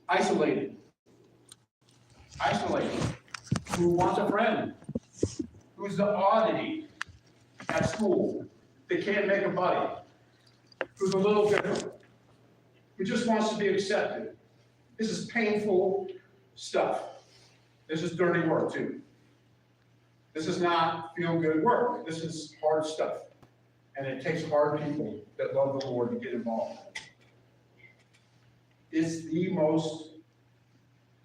Isolated. Who wants a friend? Who's the oddity at school? They can't make a buddy. Who's a little different? Who just wants to be accepted? This is painful stuff. This is dirty work too. This is not feel-good work. This is hard stuff. And it takes hard people that love the Lord to get involved. It's the most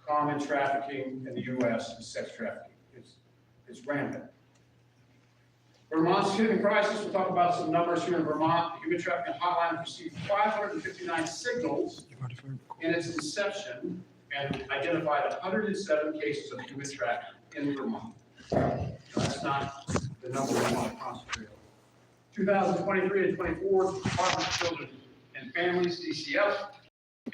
common trafficking in the U.S. is sex trafficking. It's rampant. Vermont's hidden crisis, we'll talk about some numbers here in Vermont. The human trafficking hotline received 559 signals in its inception and identified 107 cases of human trafficking in Vermont. That's not the number we want to concentrate on. 2023 and 24, Department of Children and Families, DCF,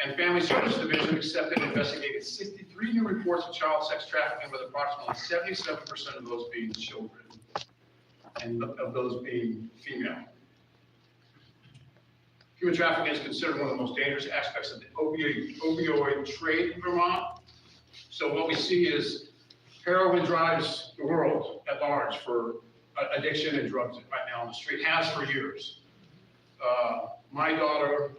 and Family Service Division accepted and investigated 63 new reports of child sex trafficking, with approximately 77% of those being children, and of those being female. Human trafficking is considered one of the most dangerous aspects of the opioid trade in Vermont. So what we see is heroin drives the world at large for addiction and drugs right now on the street, has for years. My daughter,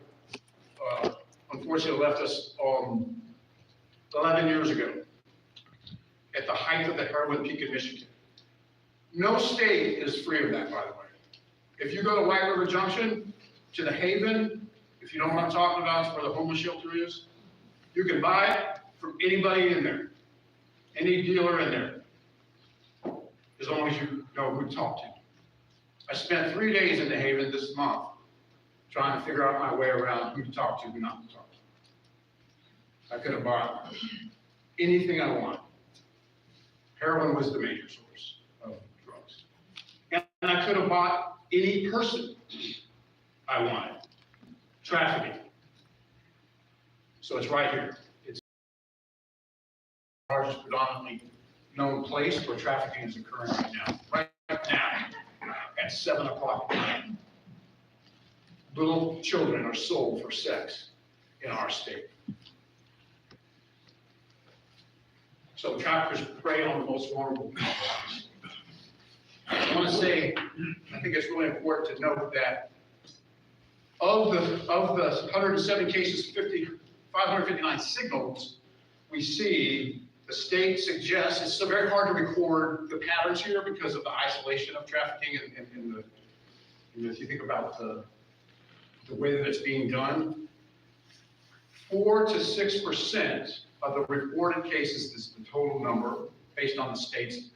unfortunately left us 11 years ago at the height of the heroin peak in Michigan. No state is free of that, by the way. If you go to White River Junction, to the Haven, if you know what I'm talking about, it's where the homeless shelter is, you can buy it from anybody in there, any dealer in there, as long as you know who to talk to. I spent 3 days in the Haven this month trying to figure out my way around who to talk to, who not to talk to. I could have bought anything I wanted. Heroin was the major source of drugs. And I could have bought any person I wanted. Trafficking. So it's right here. It's the largest predominantly known place where trafficking is occurring right now. Right now, at 7 o'clock at night. Little children are sold for sex in our state. So traffickers prey on the most vulnerable people. I want to say, I think it's really important to note that of the 107 cases, 559 signals, we see the state suggests, it's so very hard to record the patterns here because of the isolation of trafficking and if you think about the way that it's being done, 4 to 6% of the reported cases is the total number based on the state's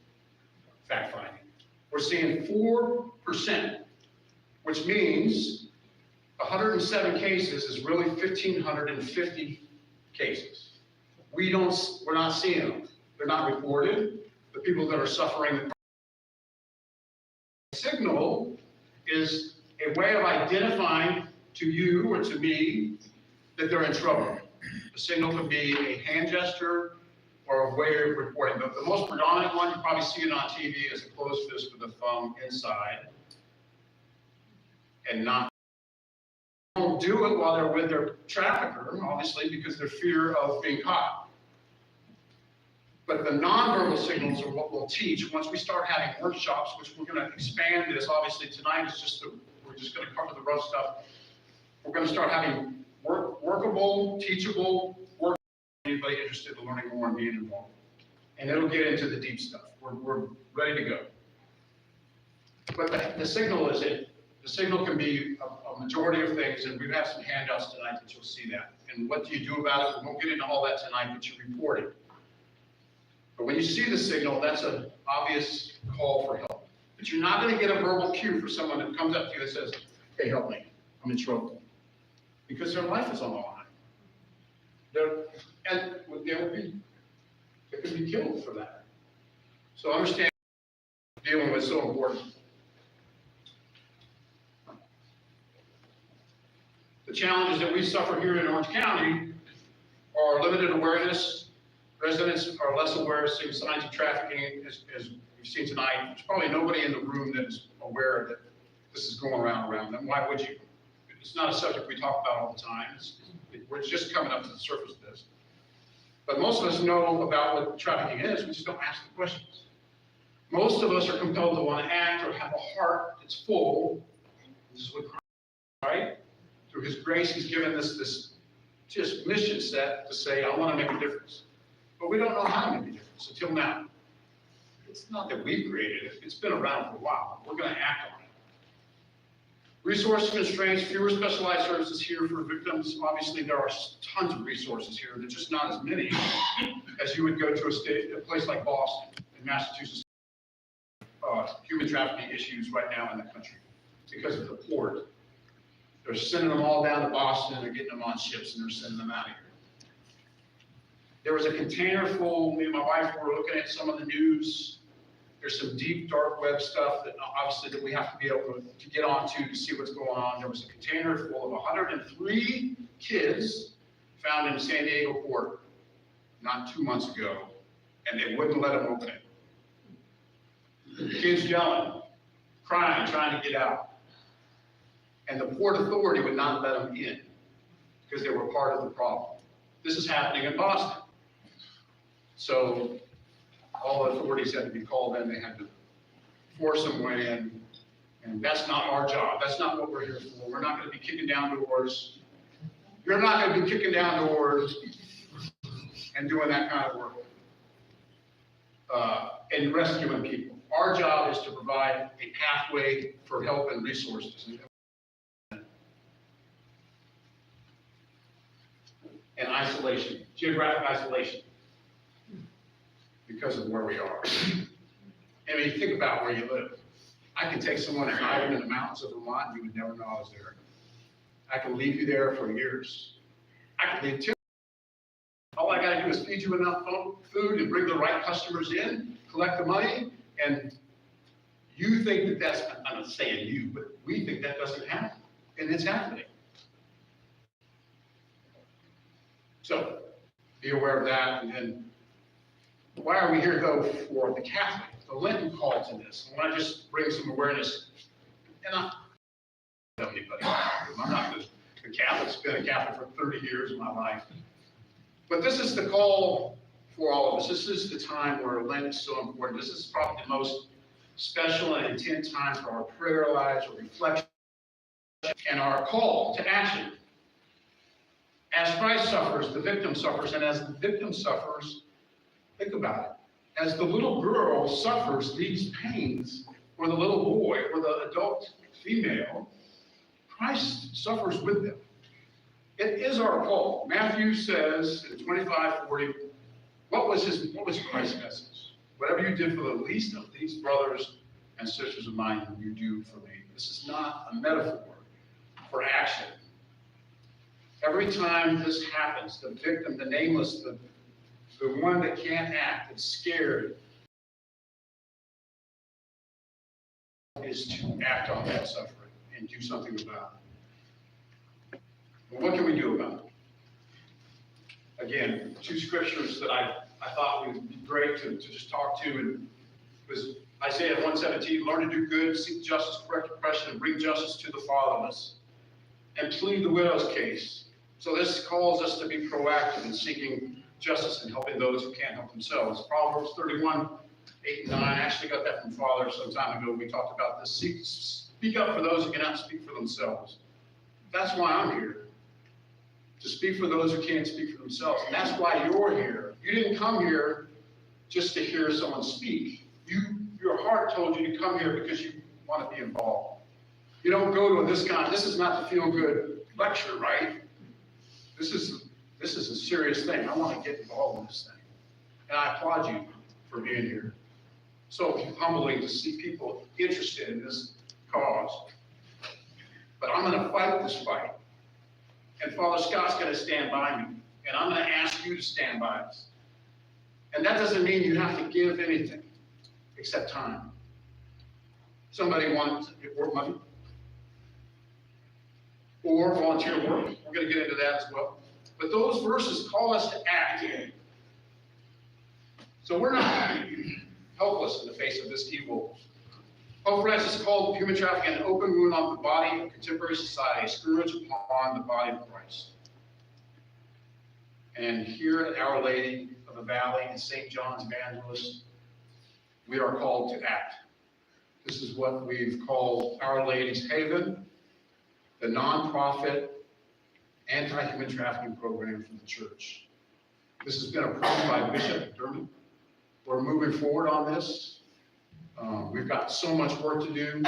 fact finding. We're seeing 4%, which means 107 cases is really 1,550 cases. We're not seeing them. They're not reported. The people that are suffering the signal is a way of identifying to you or to me that they're in trouble. The signal could be a hand gesture or a way of reporting. The most predominant one, you probably see it on TV, is a closed fist with a thumb inside. And not don't do it while they're with their trafficker, obviously, because they're fear of being caught. But the nonverbal signals are what we'll teach once we start having workshops, which we're going to expand this. Obviously, tonight is we're just going to cover the rough stuff. We're going to start having workable, teachable work for anybody interested in learning more and being involved. And it'll get into the deep stuff. We're ready to go. But the signal is it. The signal can be a majority of things, and we have some handouts tonight that you'll see that. And what do you do about it? We won't get into all that tonight, but you report it. But when you see the signal, that's an obvious call for help. But you're not going to get a verbal cue for someone that comes up to you and says, hey, help me, I'm in trouble. Because their life is on the line. They could be killed for that. So understand dealing with is so important. The challenges that we suffer here in Orange County are limited awareness. Residents are less aware of signs of trafficking, as we've seen tonight. There's probably nobody in the room that is aware that this is going around them. Why would you? It's not a subject we talk about all the time. We're just coming up to the surface of this. But most of us know about what trafficking is, we just don't ask the questions. Most of us are compelled to want to act or have a heart that's full. This is what Christ, right? Through his grace, he's given us this just mission set to say, I want to make a difference. But we don't know how to make a difference until now. It's not that we've created it. It's been around for a while. We're going to act on it. Resource constraints, fewer specialized services here for victims. Obviously, there are tons of resources here. They're just not as many as you would go to a place like Boston in Massachusetts. Human trafficking issues right now in the country because of the port. They're sending them all down to Boston, they're getting them on ships, and they're sending them out of here. There was a container full, me and my wife were looking at some of the news. There's some deep, dark web stuff that obviously that we have to be able to get onto to see what's going on. There was a container full of 103 kids found in San Diego port not 2 months ago, and they wouldn't let them open it. Kids yelling, crying, trying to get out. And the Port Authority would not let them in because they were part of the problem. This is happening in Boston. So all the authorities had to be called in. They had to force them in. And that's not our job. That's not what we're here for. We're not going to be kicking down doors. You're not going to be kicking down doors and doing that kind of work and rescuing people. Our job is to provide a pathway for help and resources. And isolation, geographic isolation, because of where we are. I mean, think about where you live. I can take someone and hide them in the mountains of Vermont, and you would never know I was there. I can leave you there for years. I can leave too. All I got to do is feed you enough food and bring the right customers in, collect the money, and you think that that's, I'm not saying you, but we think that doesn't happen, and it's happening. So be aware of that. And then why are we here, though, for the Catholic, the Lenten call to this? I want to just bring some awareness. And I'm not anybody. I'm not the Catholic's been a Catholic for 30 years of my life. But this is the call for all of us. This is the time where Lent is so important. This is probably the most special and intense time for our prayer lives, our reflection, and our call to action. As Christ suffers, the victim suffers, and as the victim suffers, think about it. As the little girl suffers these pains, or the little boy, or the adult female, Christ suffers with them. It is our call. Matthew says in 25:40, what was Christ's message? Whatever you did for the least of these brothers and sisters of mine, you do for me. This is not a metaphor for action. Every time this happens, the victim, the nameless, the one that can't act, that's scared, is to act on that suffering and do something about it. But what can we do about it? Again, two scriptures that I thought would be great to just talk to, and was Isaiah 1:17, learn to do good, seek justice, correct oppression, and bring justice to the fatherless, and plead the widow's case. So this calls us to be proactive in seeking justice and helping those who can't help themselves. Proverbs 31:8 and 9, I actually got that from Father some time ago. We talked about this. Speak up for those who cannot speak for themselves. That's why I'm here, to speak for those who can't speak for themselves. And that's why you're here. You didn't come here just to hear someone speak. Your heart told you to come here because you want to be involved. You don't go to this is not the feel-good lecture, right? This is a serious thing. I want to get involved in this thing. And I applaud you for being here. So humbling to see people interested in this cause. But I'm going to fight this fight. And Father Scott's going to stand by me. And I'm going to ask you to stand by us. And that doesn't mean you have to give anything except time. Somebody wants work money or volunteer work. We're going to get into that as well. But those verses call us to act. So we're not helpless in the face of this evil. Pope Francis called human trafficking an open wound on the body of contemporary society, a scourge upon the body of Christ. And here at Our Lady of the Valley and St. John's Evangelist, we are called to act. This is what we've called Our Lady's Haven, the nonprofit anti-human trafficking program for the church. This has been approved by Bishop Dermot. We're moving forward on this. We've got so much work to do,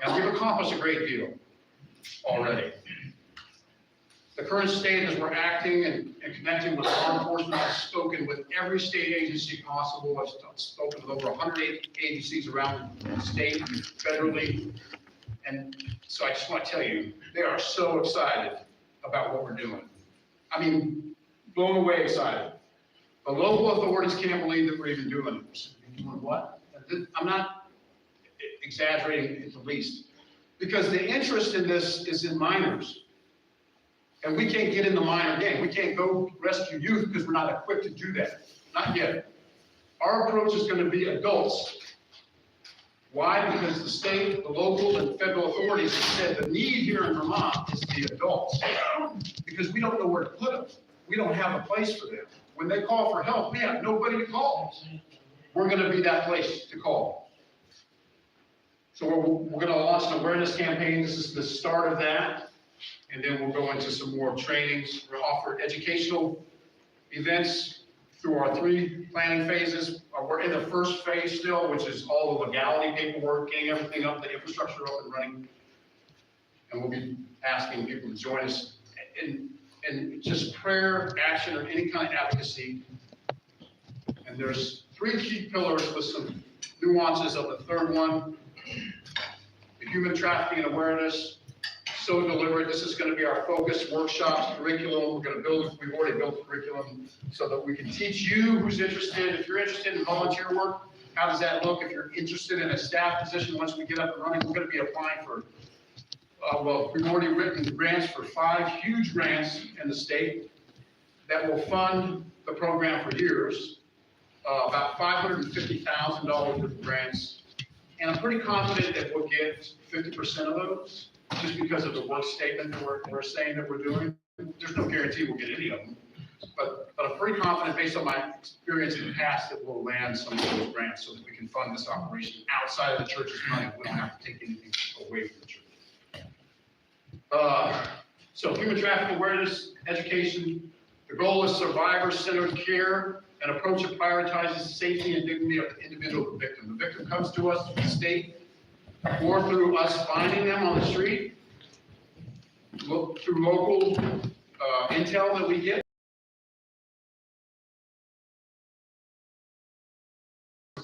and we've accomplished a great deal already. The current state, as we're acting and connecting with law enforcement, I've spoken with every state agency possible. I've spoken with over 108 agencies around the state, federally. And so I just want to tell you, they are so excited about what we're doing. I mean, blown away excited. The local authorities can't believe that we're even doing this. Doing what? I'm not exaggerating in the least, because the interest in this is in minors. And we can't get in the minor game. We can't go rescue youth because we're not equipped to do that. Not yet. Our approach is going to be adults. Why? Because the state, the local, and federal authorities have said the need here in Vermont is the adults. Because we don't know where to put them. We don't have a place for them. When they call for help, we have nobody to call. We're going to be that place to call. So we're going to launch an awareness campaign. This is the start of that. And then we'll go into some more trainings. We'll offer educational events through our 3 planning phases. We're in the first phase still, which is all the legality paperwork, getting everything up, the infrastructure up and running. And we'll be asking people to join us in just prayer, action, or any kind of advocacy. And there's 3 key pillars with some nuances of the third one: the human trafficking and awareness. So deliberate. This is going to be our focus workshops, curriculum. We're going to build, we've already built curriculum so that we can teach you who's interested. If you're interested in volunteer work, how does that look? If you're interested in a staff position, once we get up and running, we're going to be applying for, well, we've already written grants for 5 huge grants in the state that will fund the program for years, about $550,000 worth of grants. And I'm pretty confident that we'll get 50% of those, just because of the work statement that we're saying that we're doing. There's no guarantee we'll get any of them, but I'm pretty confident based on my experience in the past that we'll land some of those grants so that we can fund this operation outside of the church's money. We don't have to take anything away from the church. So human trafficking awareness, education. The goal is survivor-centered care, an approach that prioritizes safety and dignity of the individual victim. The victim comes to us through the state, or through us finding them on the street, through local intel that we get.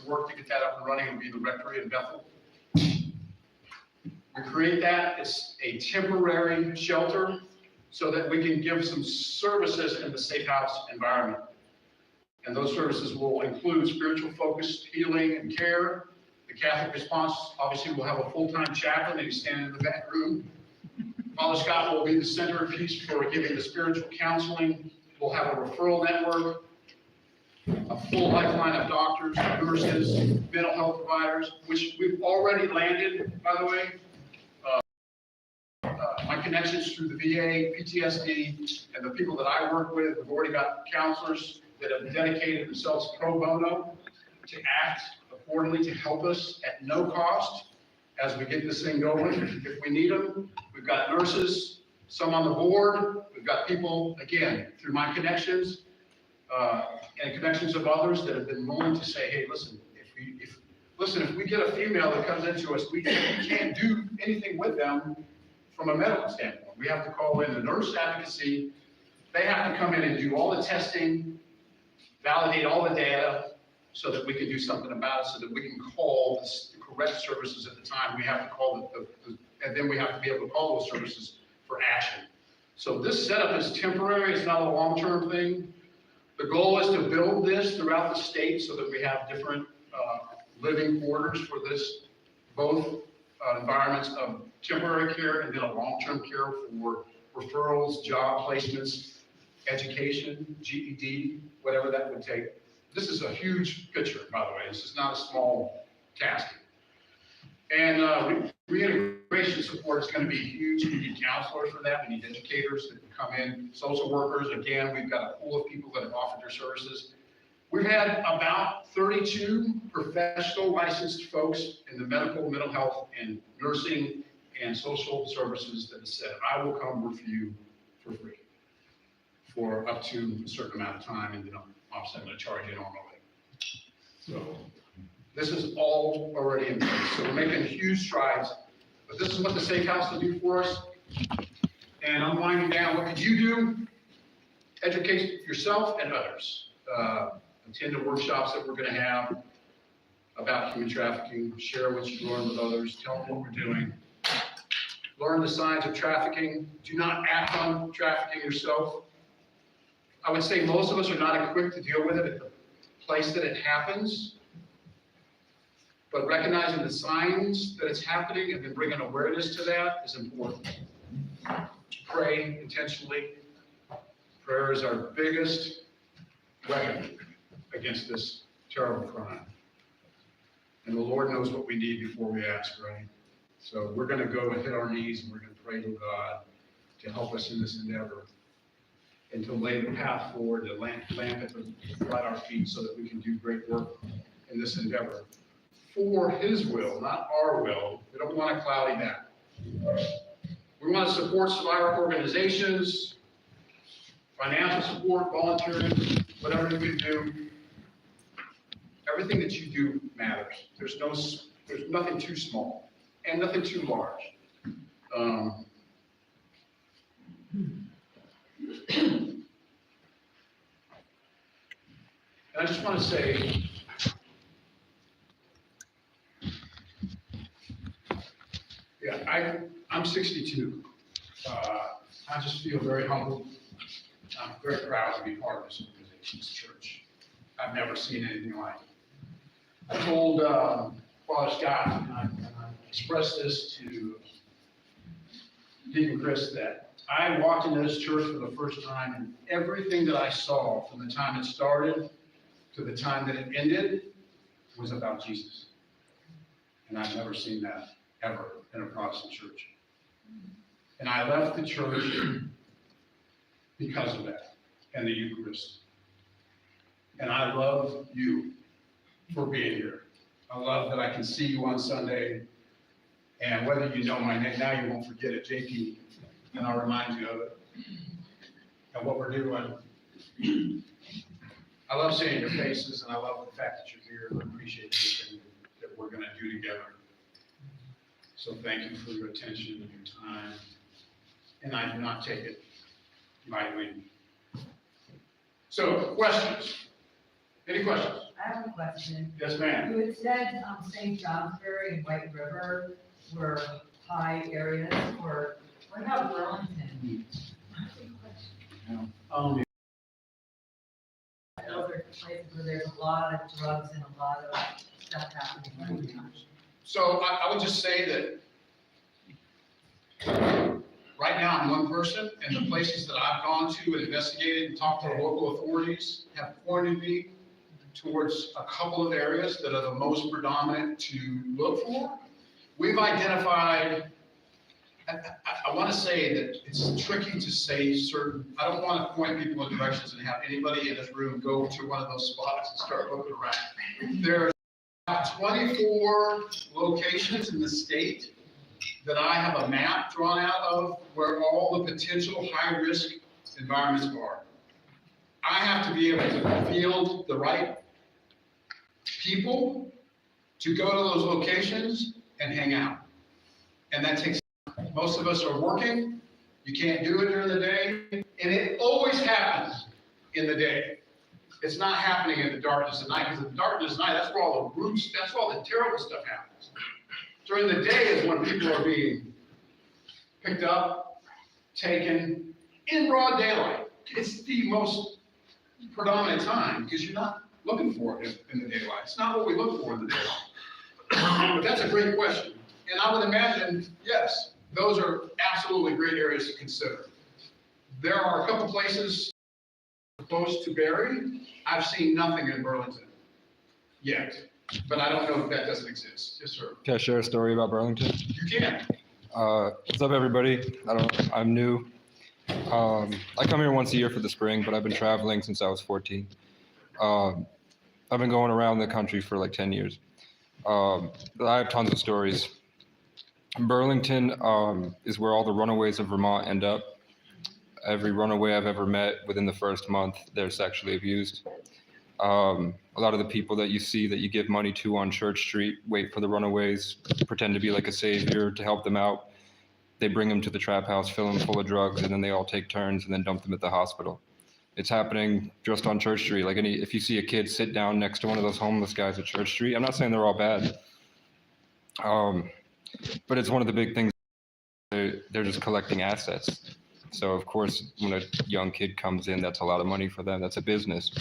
Work to get that up and running will be the rectory in Bethel. We create that as a temporary shelter so that we can give some services in the safe house environment. And those services will include spiritual focused healing and care. The Catholic response, obviously, will have a full-time chaplain and he's standing in the back room. Father Scott will be the centerpiece for giving the spiritual counseling. We'll have a referral network, a full lifeline of doctors, nurses, mental health providers, which we've already landed, by the way. My connections through the VA, PTSD, and the people that I work with, we've already got counselors that have dedicated themselves pro bono to act accordingly to help us at no cost as we get this thing going. If we need them, we've got nurses, some on the board. We've got people, again, through my connections and connections of others that have been willing to say, hey, listen, if we get a female that comes into us, we can't do anything with them from a medical standpoint. We have to call in the nurse advocacy. They have to come in and do all the testing, validate all the data, so that we can do something about it, so that we can call the correct services at the time. We have to call and then we have to be able to call those services for action. So this setup is temporary. It's not a long-term thing. The goal is to build this throughout the state so that we have different living quarters for this, both environments of temporary care and then a long-term care for referrals, job placements, education, GED, whatever that would take. This is a huge picture, by the way. This is not a small task. And Reintegration support is going to be huge. We need counselors for that. We need educators that can come in, social workers. Again, we've got a pool of people that have offered their services. We've had about 32 professional licensed folks in the medical, mental health, and nursing and social services that have said, I will come work for you for free for up to a certain amount of time, and then obviously I'm going to charge you normally. So this is all already in place. So we're making huge strides, but this is what the Safe House will do for us. And I'm winding down. What could you do? Educate yourself and others. Attend the workshops that we're going to have about human trafficking. Share what you learn with others. Tell them what we're doing. Learn the signs of trafficking. Do not act on trafficking yourself. I would say most of us are not equipped to deal with it at the place that it happens. But recognizing the signs that it's happening and then bringing awareness to that is important. Pray intentionally. Prayer is our biggest weapon against this terrible crime. And the Lord knows what we need before we ask, right? So we're going to go and hit our knees and we're going to pray to God to help us in this endeavor and to lay the path forward, to lamp at our feet so that we can do great work in this endeavor. For His will, not our will. We don't want to cloudy that. We want to support survivor organizations, financial support, volunteering, whatever you can do. Everything that you do matters. There's nothing too small and nothing too large. And I just want to say, yeah, I'm 62. I just feel very humbled. I'm very proud to be part of this organization, this church. I've never seen anything like it. I told Father Scott, and I expressed this to Deacon Chris, that I walked into this church for the first time, and everything that I saw from the time it started to the time that it ended was about Jesus. And I've never seen that ever in a Protestant church. And I left the church because of that and the Eucharist. And I love you for being here. I love that I can see you on Sunday, and whether you know my name, now you won't forget it, JP, and I'll remind you of it and what we're doing. I love seeing your faces, and I love the fact that you're here, and I appreciate everything that we're going to do together. So thank you for your attention and your time, and I do not take it lightly. So, questions? Any questions? I have a question. Yes, ma'am. You had said St. Johnsbury and White River were high areas, or what about Burlington? Those are places where there's a lot of drugs and a lot of stuff happening. So I would just say that right now I'm one person, and the places that I've gone to and investigated and talked to the local authorities have pointed me towards a couple of areas that are the most predominant to look for. We've identified, I want to say that it's tricky to say certain, I don't want to point people in directions and have anybody in this room go to one of those spots and start looking around. There's about 24 locations in the state that I have a map drawn out of where all the potential high-risk environments are. I have to be able to field the right people to go to those locations and hang out. And that takes time. Most of us are working. You can't do it during the day. And it always happens in the day. It's not happening in the darkness of night, because in the darkness of night, that's where all the roots, that's where all the terrible stuff happens. During the day is when people are being picked up, taken, in broad daylight. It's the most predominant time, because you're not looking for it in the daylight. It's not what we look for in the daylight. But that's a great question. And I would imagine, yes, those are absolutely great areas to consider. There are a couple places close to Barry. I've seen nothing in Burlington yet. but I don't know if that doesn't exist. Yes, sir. Can I share a story about Burlington? You can. What's up, everybody? I'm new. I come here once a year for the spring, but I've been traveling since I was 14. I've been going around the country for like 10 years. I have tons of stories. Burlington is where all the runaways of Vermont end up. Every runaway I've ever met, within the first month, they're sexually abused. A lot of the people that you see that you give money to on Church Street wait for the runaways, pretend to be like a savior to help them out. They bring them to the trap house, fill them full of drugs, and then they all take turns and then dump them at the hospital. It's happening just on Church Street. Like if you see a kid sit down next to one of those homeless guys at Church Street, I'm not saying they're all bad, but it's one of the big things. They're just collecting assets. So of course, when a young kid comes in, that's a lot of money for them. That's a business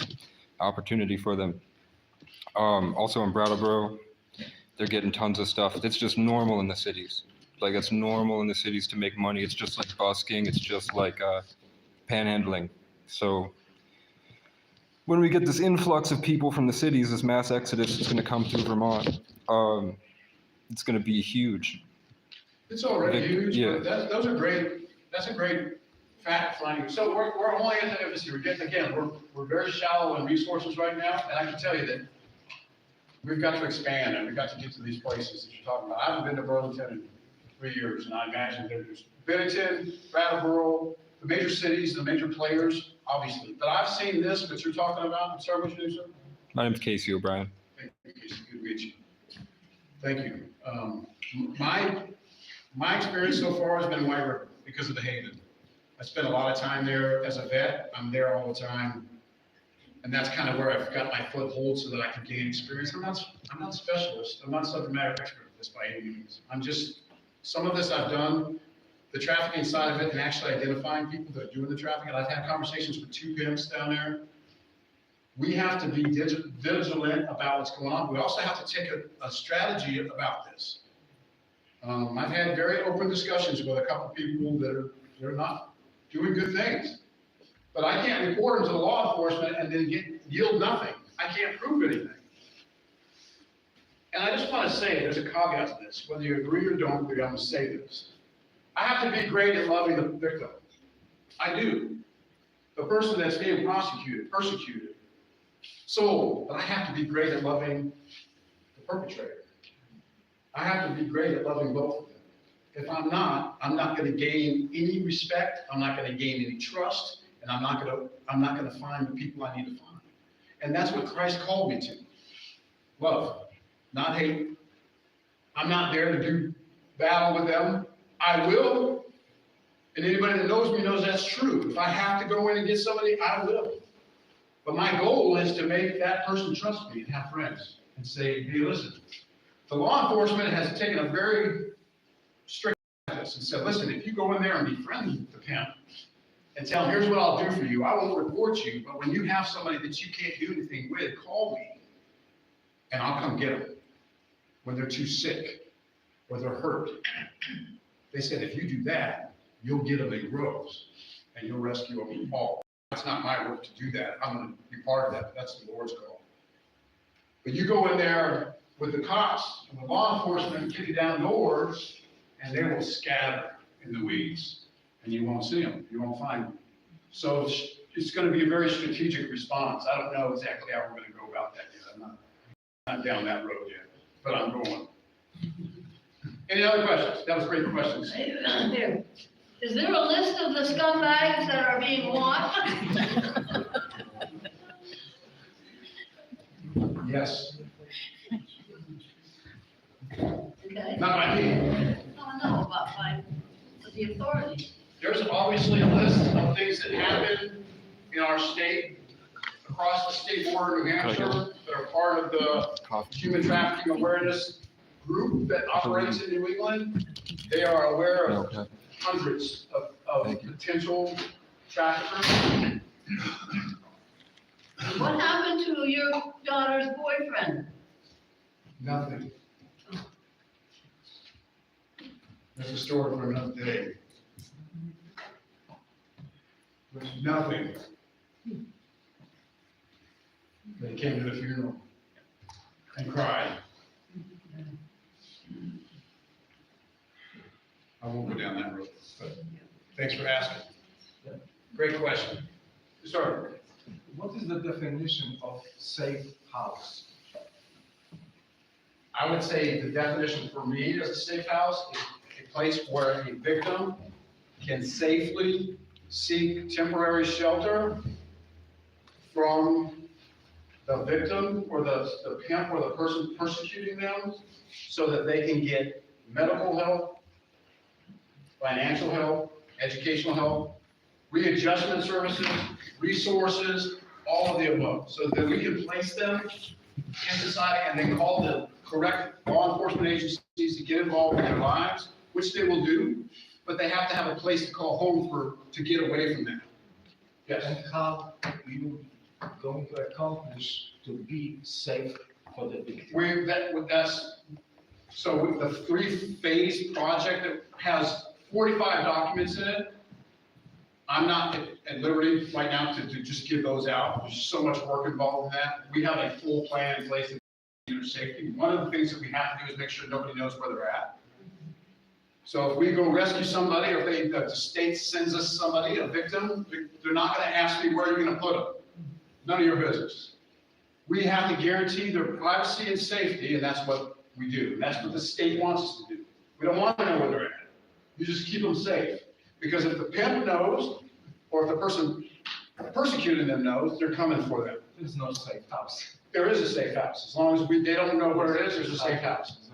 opportunity for them. Also in Brattleboro, they're getting tons of stuff. It's just normal in the cities. Like it's normal in the cities to make money. It's just like busking. It's just like panhandling. So when we get this influx of people from the cities, this mass exodus is going to come through Vermont. It's going to be huge. It's already huge, yeah. but those are great. That's a great fact finding. So we're only at the embassy. We're very shallow in resources right now, and I can tell you that we've got to expand and we've got to get to these places that you're talking about. I haven't been to Burlington in 3 years, and I imagine there's Bennington, Brattleboro, the major cities, the major players, obviously. But I've seen this that you're talking about. I'm sorry, what's your name, sir? My name's Casey O'Brien. Thank you, Casey. Good to meet you. Thank you. My experience so far has been White River because of the Haven. I spent a lot of time there as a vet. I'm there all the time. And that's kind of where I've got my foothold so that I can gain experience. I'm not a specialist. I'm not a subject matter expert at this by any means. Some of this I've done, the trafficking side of it, and actually identifying people that are doing the trafficking. I've had conversations with 2 pimps down there. We have to be vigilant about what's going on. We also have to take a strategy about this. I've had very open discussions with a couple of people that are not doing good things. But I can't report them to the law enforcement and then yield nothing. I can't prove anything. And I just want to say, there's a caveat to this. Whether you agree or don't agree, I'm going to say this. I have to be great at loving the victim. I do. The person that's being persecuted, sold. But I have to be great at loving the perpetrator. I have to be great at loving both of them. If I'm not going to gain any respect. I'm not going to gain any trust. And I'm not going to find the people I need to find. And that's what Christ called me to. Love, not hate. I'm not there to do battle with them. I will. And anybody that knows me knows that's true. If I have to go in and get somebody, I will. But my goal is to make that person trust me and have friends and say, hey, listen, the law enforcement has taken a very strict practice and said, listen, if you go in there and be friendly with the pimp, and tell them, here's what I'll do for you. I won't report you, but when you have somebody that you can't do anything with, call me, and I'll come get them when they're too sick or they're hurt. They said, if you do that, you'll get them in groves, and you'll rescue them all. It's not my work to do that. I'm going to be part of that, but that's the Lord's call. But you go in there with the cops and the law enforcement, kick you down doors, and they will scatter in the weeds. And you won't see them, you won't find them. So it's going to be a very strategic response. I don't know exactly how we're going to go about that yet. I'm not down that road yet, but I'm going. Any other questions? That was great questions. Is there a list of the scumbags that are being watched? Yes. Okay. Not by me. I don't know about the authorities. There's obviously a list of things that happen in our state, across the state border of New Hampshire, that are part of the human trafficking awareness group that operates in New England. They are aware of hundreds of potential traffickers. What happened to your daughter's boyfriend? Nothing. That's a story for another day. There's nothing. They came to the funeral and cried. won't go down that road, but thanks for asking. Great question. Sir, What is the definition of safe house? I would say the definition for me as a safe house is a place where a victim can safely seek temporary shelter from the victim or the pimp or the person persecuting them so that they can get medical help, financial help, educational help, readjustment services, resources, all of the above, so that we can place them in society and then call the correct law enforcement agencies to get involved in their lives, which they will do, but they have to have a place to call home to get away from that. Yes. And how you going to accomplish to be safe for the victim? So with the 3-phase project that has 45 documents in it, I'm not at liberty right now to just give those out. There's so much work involved in that. We have a full plan in place for safety. One of the things that we have to do is make sure nobody knows where they're at. So if we go rescue somebody, or if the state sends us somebody, a victim, they're not going to ask me where you're going to put them. None of your business. We have to guarantee their privacy and safety, and that's what we do. And that's what the state wants us to do. We don't want to know where they're at. You just keep them safe. Because if the pimp knows, or if the person persecuting them knows, they're coming for them. There's no safe house. There is a safe house. As long as they don't know where it is, there's a safe house.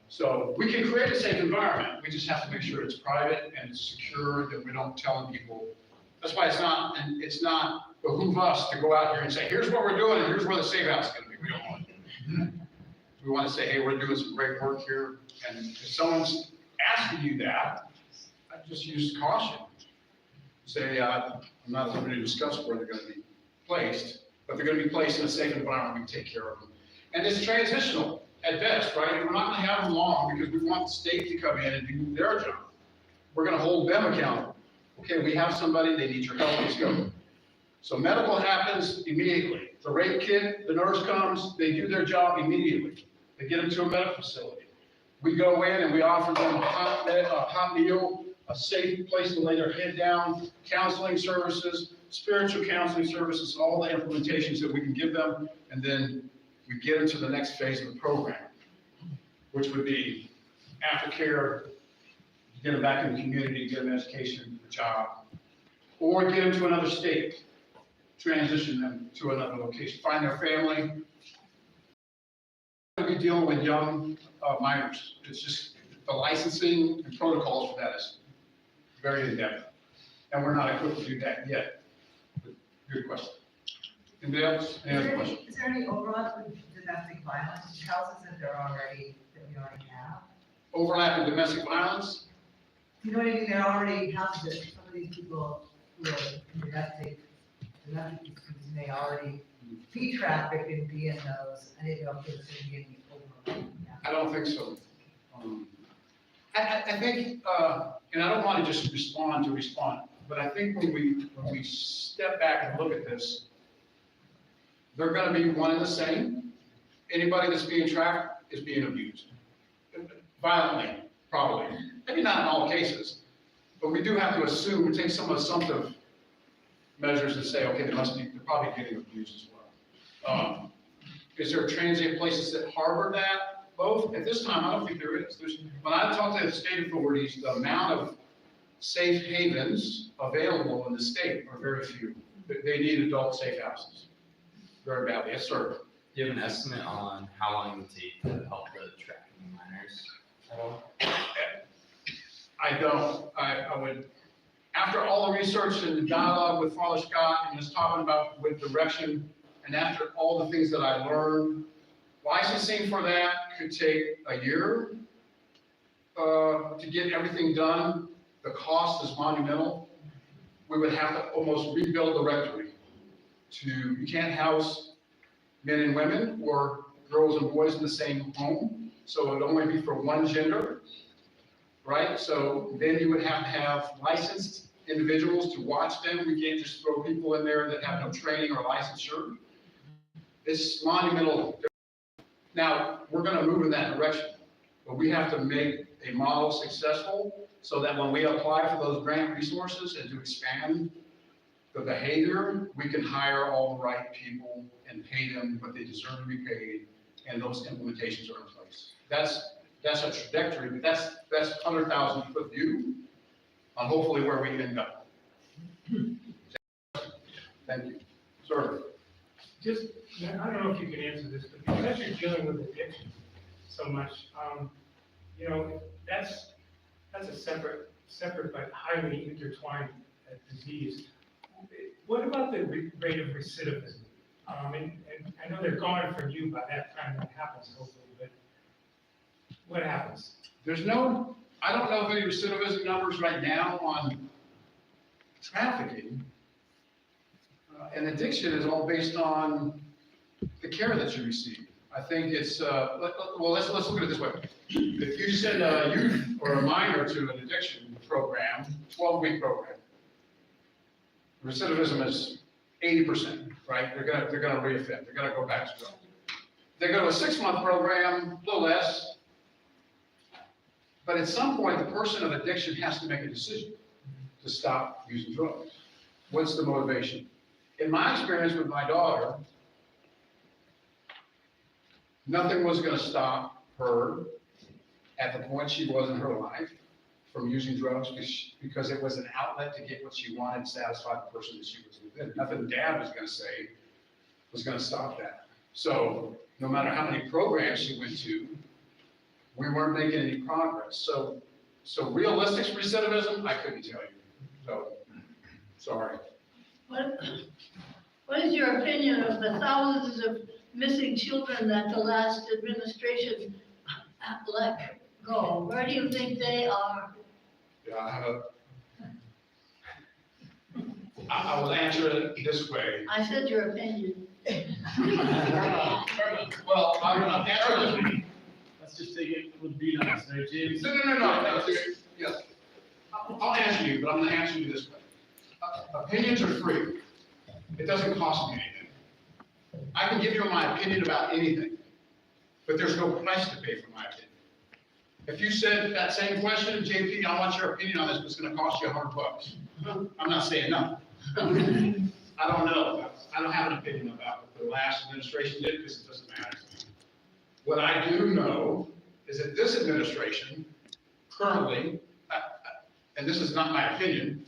So we can create a safe environment. We just have to make sure it's private and it's secure, that we don't tell people. That's why it's not behoove us to go out here and say, here's what we're doing and here's where the safe house is going to be. We don't want it. We want to say, hey, we're doing some great work here. And if someone's asking you that, I just use caution. Say, I'm not at liberty to discuss where they're going to be placed, but they're going to be placed in a safe environment. We can take care of them. And it's transitional at best, right? We're not going to have them long because we want the state to come in and do their job. We're going to hold them accountable. Okay, we have somebody, they need your help, let's go. So medical happens immediately. The rape kit, the nurse comes, they do their job immediately. They get them to a medical facility. We go in and we offer them a hot meal, a safe place to lay their head down, counseling services, spiritual counseling services, all the implementations that we can give them, and then we get into the next phase of the program, which would be aftercare, get them back in the community, get them education, a job, or get them to another state, transition them to another location, find their family. We deal with young minors. It's just the licensing and protocols for that is very in-depth, and we're not equipped to do that yet. But good question. Anybody else? Any other questions? Is there any overlap with domestic violence houses that we already have? Overlap in domestic violence? You know what I mean? There are already houses that some of these people who are domestic abuse may already be trafficked and be in those. I didn't know if there's going to be any overlap. I don't think so. I think, and I don't want to just respond, but I think when we step back and look at this, they're going to be one and the same. Anybody that's being trafficked is being abused. Violently, probably. Maybe not in all cases, but we do have to assume, and take some assumptive measures and say, okay, they're probably getting abused as well. Is there transient places that harbor that? Both? At this time, I don't think there is. When I talk to the state authorities, the amount of safe havens available in the state are very few. They need adult safe houses. Very badly. Yes, sir. Do you have an estimate on how long it would take to help the trafficking minors at all? I don't. I would, after all the research and the dialogue with Father Scott and just talking about with direction, and after all the things that I learned, licensing for that could take a year to get everything done. The cost is monumental. We would have to almost rebuild the rectory. You can't house men and women or girls and boys in the same home, so it would only be for one gender, right? So then you would have to have licensed individuals to watch them. We can't just throw people in there that have no training or licensure. It's monumental. Now, we're going to move in that direction, but we have to make a model successful so that when we apply for those grant resources and to expand the behavior, we can hire all the right people and pay them what they deserve to be paid, and those implementations are in place. That's a trajectory, but that's 100,000 foot view on hopefully where we end up. Thank you. Sir? Just, I don't know if you can answer this, but because you're dealing with addiction so much, that's a separate but highly intertwined disease. What about the rate of recidivism? And I know they're gone from you by that time that happens, hopefully, but what happens? I don't know of any recidivism numbers right now on trafficking. And addiction is all based on the care that you receive. I think it's, let's look at it this way. If you send a youth or a minor to an addiction program, 12-week program, recidivism is 80%, right? They're gonna reoffend, they're gonna go back to drugs. They go to a 6-month program, a little less, but at some point, the person of addiction has to make a decision to stop using drugs. What's the motivation? In my experience with my daughter, nothing was going to stop her at the point she was in her life from using drugs because it was an outlet to get what she wanted, satisfy the person that she was within. Nothing Dad was going to say was going to stop that. So no matter how many programs she went to, we weren't making any progress. So realistic recidivism, I couldn't tell you. So, sorry. What is your opinion of the thousands of missing children that the last administration let go? Where do you think they are? Yeah, I will answer it this way. I said your opinion. Well, I'll answer it this way. Let's just take it with B nice, there, James. No. Yes. I'll answer you, but I'm going to answer you this way. Opinions are free. It doesn't cost me anything. I can give you my opinion about anything, but there's no price to pay for my opinion. If you said that same question, JP, I want your opinion on this, but it's going to cost you $100. I'm not saying no. I don't know. I don't have an opinion about what the last administration did because it doesn't matter to me. What I do know is that this administration currently, and this is not my opinion,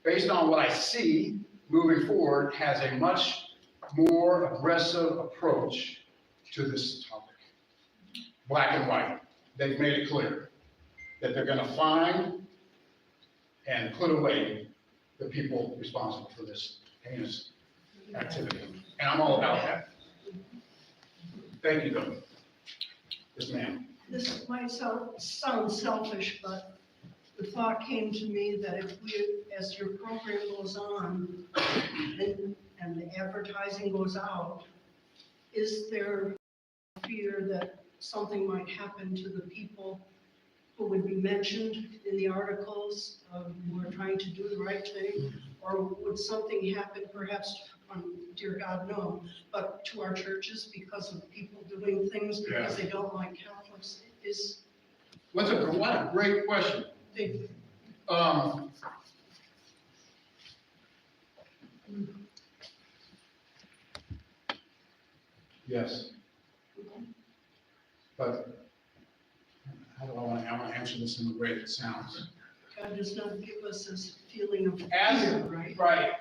based on what I see moving forward, has a much more aggressive approach to this topic. Black and white. They've made it clear that they're going to find and put away the people responsible for this heinous activity. And I'm all about that. Thank you, Bill. Yes, ma'am. This might sound selfish, but the thought came to me that if we, as your program goes on and the advertising goes out, is there fear that something might happen to the people who would be mentioned in the articles who are trying to do the right thing? Or would something happen perhaps, dear God, no, but to our churches because of people doing things because they don't like Catholics? What a great question. They, Yes. But how do I want to answer this in the way that sounds? God does not give us this feeling of As, fear, right? right.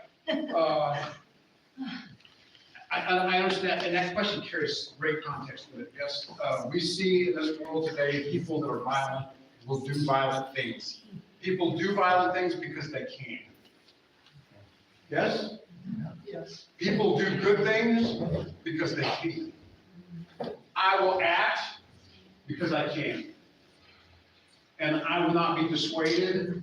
I understand, and that question carries great context with it, yes. We see in this world today, people that are violent will do violent things. People do violent things because they can. Yes? Yes. People do good things because they can. I will act because I can. And I will not be dissuaded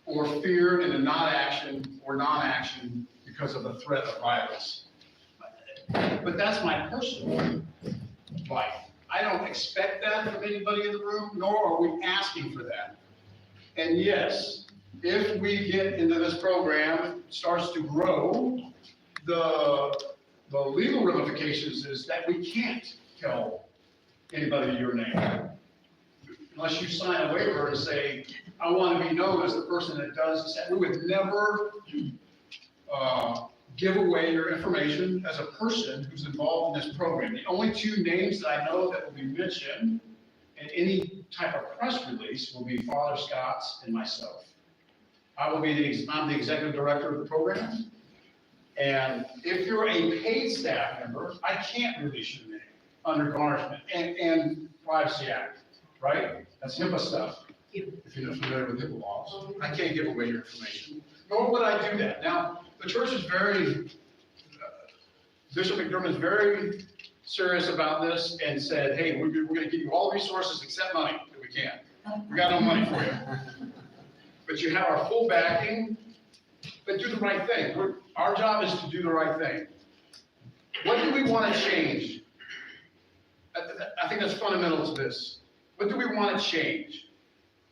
or feared into not action or non-action because of the threat of violence. But that's my personal life. I don't expect that from anybody in the room, nor are we asking for that. And yes, if we get into this program, starts to grow, the legal ramifications is that we can't tell anybody your name. unless you sign a waiver and say, I want to be known as the person that does this. We would never give away your information as a person who's involved in this program. The only two names that I know that will be mentioned in any type of press release will be Father Scott's and myself. I'm the executive director of the program. And if you're a paid staff member, I can't release your name under garnishment and Privacy Act, right? That's HIPAA stuff. If you're not familiar with HIPAA laws, I can't give away your information, nor would I do that. Now, the church is Bishop McDermott is very serious about this and said, hey, we're going to give you all resources except money that we can. We got no money for you. But you have our full backing, but do the right thing. Our job is to do the right thing. What do we want to change? I think that's fundamental to this. What do we want to change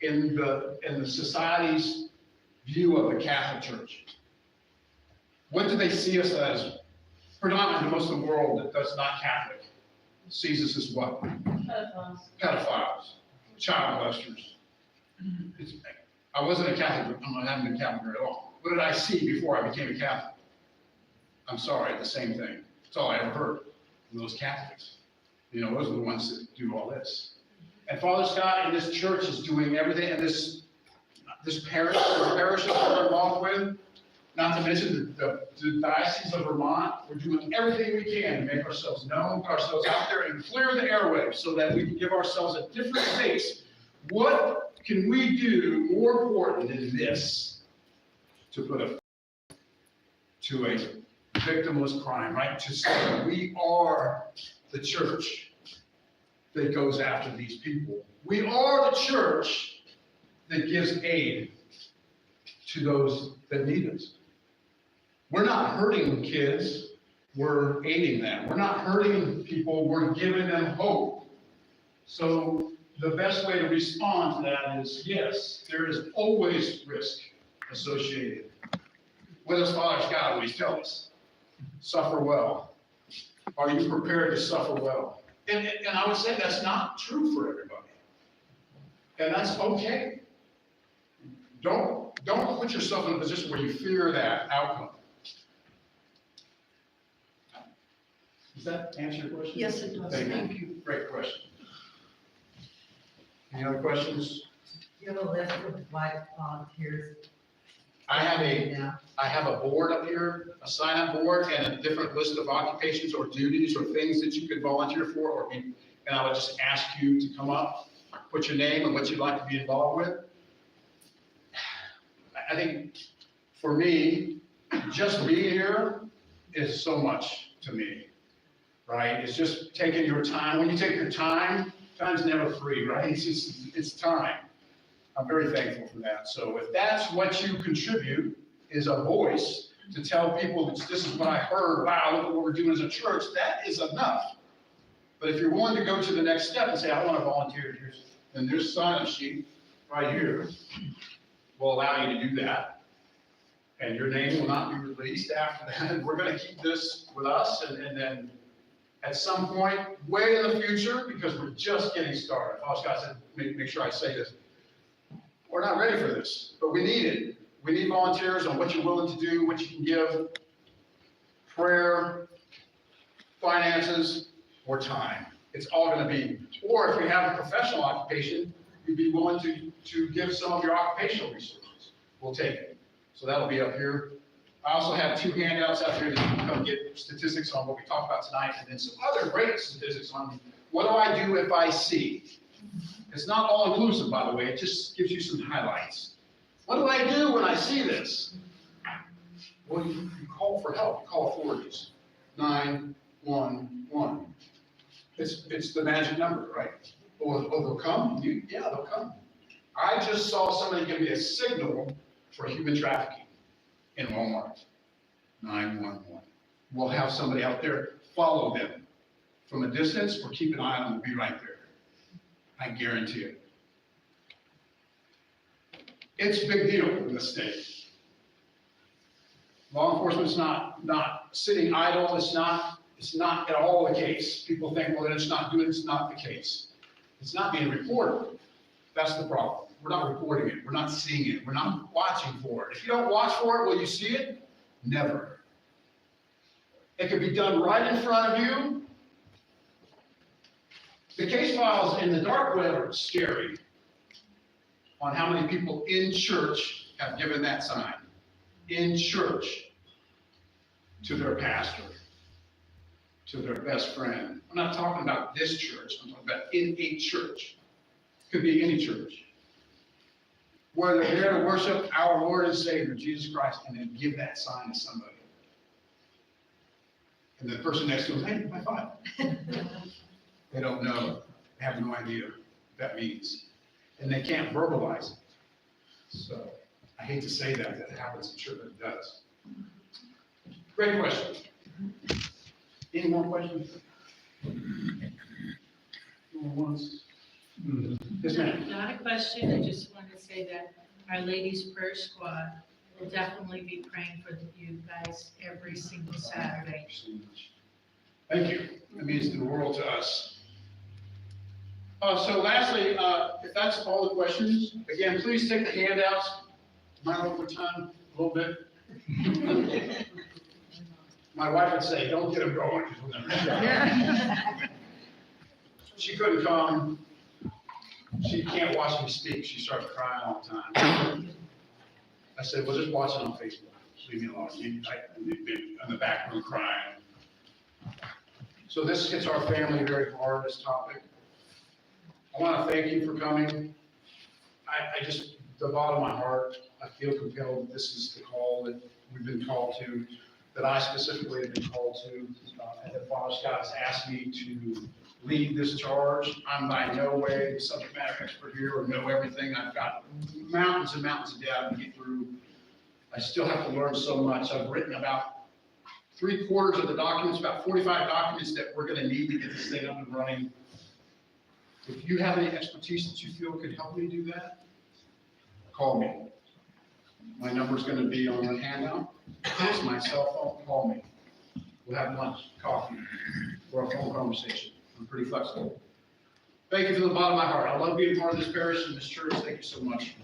in the society's view of the Catholic Church? What do they see us as? Predominantly, most of the world that's not Catholic sees us as what? Pedophiles, child molesters. I wasn't a Catholic, I haven't been Catholic very long. What did I see before I became a Catholic? I'm sorry, the same thing. That's all I ever heard from those Catholics. You know, those are the ones that do all this. And Father Scott and this church is doing everything, and this parish, the parishes we're involved with, not to mention the Diocese of Vermont, we're doing everything we can to make ourselves known, put ourselves out there, and clear the airwaves so that we can give ourselves a different face. What can we do more important than this to put to a victimless crime, right? To say we are the church that goes after these people. We are the church that gives aid to those that need it. We're not hurting kids, we're aiding them. We're not hurting people, we're giving them hope. So the best way to respond to that is, yes, there is always risk associated. What does Father Scott always tell us? Suffer well. Are you prepared to suffer well? And I would say that's not true for everybody. And that's okay. Don't put yourself in a position where you fear that outcome. Does that answer your question? Yes, it does. Thank you. Great question. Any other questions? Do you have a list of like volunteers? I now? have a board up here, a sign-up board, and a different list of occupations or duties or things that you could volunteer for, and I would just ask you to come up, put your name and what you'd like to be involved with. I think for me, just being here is so much to me, right? It's just taking your time. When you take your time, time's never free, right? It's time. I'm very thankful for that. So if that's what you contribute, is a voice to tell people that this is what I heard, wow, look at what we're doing as a church, that is enough. But if you're willing to go to the next step and say, I want to volunteer, then there's a sign-up sheet right here will allow you to do that. And your name will not be released after that. We're going to keep this with us, and then at some point, way in the future, because we're just getting started. Father Scott said, make sure I say this. We're not ready for this, but we need it. We need volunteers on what you're willing to do, what you can give, prayer, finances, or time. It's all going to be, or if you have a professional occupation, you'd be willing to give some of your occupational resources. We'll take it. So that'll be up here. I also have 2 handouts out here that you can come get statistics on what we talked about tonight, and then some other great statistics on what do I do if I see. It's not all inclusive, by the way, it just gives you some highlights. What do I do when I see this? Well, you call for help, you call authorities. 911. It's the magic number, right? Oh, they'll come? Yeah, they'll come. I just saw somebody give me a signal for human trafficking in Walmart. 911. We'll have somebody out there follow them from a distance or keep an eye on them, be right there. I guarantee it. It's a big deal in the state. Law enforcement's not sitting idle. It's not at all the case. People think, well, it's not good. It's not the case. It's not being reported. That's the problem. We're not reporting it. We're not seeing it. We're not watching for it. If you don't watch for it, will you see it? Never. It could be done right in front of you. The case files in the dark web are scary on how many people in church have given that sign. In church. To their pastor. To their best friend. I'm not talking about this church. I'm talking about in a church. Could be any church. Where they're there to worship our Lord and Savior, Jesus Christ, and then give that sign to somebody. And the person next to them, hey, high five. They don't know, they have no idea what that means. And they can't verbalize it. So I hate to say that it happens in church, but it does. Great question. Any more questions? Ones? Yes, ma'am. Not a question, I just wanted to say that Our Ladies Prayer Squad will definitely be praying for you guys every single Saturday. Thank you. That means the world to us. So lastly, if that's all the questions, again, please take the handouts. Mine over time a little bit. My wife would say, don't get them going. She couldn't come. She can't watch me speak. She started crying all the time. I said, well, just watch it on Facebook. Leave me alone. In the back room crying. So this hits our family very hard, this topic. I want to thank you for coming. I just, the bottom of my heart, I feel compelled that this is the call that we've been called to, that I specifically have been called to, and that Father Scott has asked me to lead this charge. I'm by no way the subject matter expert here or know everything. I've got mountains and mountains of data to get through. I still have to learn so much. I've written about 3/4 of the documents, about 45 documents that we're going to need to get this thing up and running. If you have any expertise that you feel could help me do that, call me. My number's going to be on the handout. It's my cell phone. Call me. We'll have lunch, coffee, or a phone conversation. I'm pretty flexible. Thank you from the bottom of my heart. I love being part of this parish and this church. Thank you so much.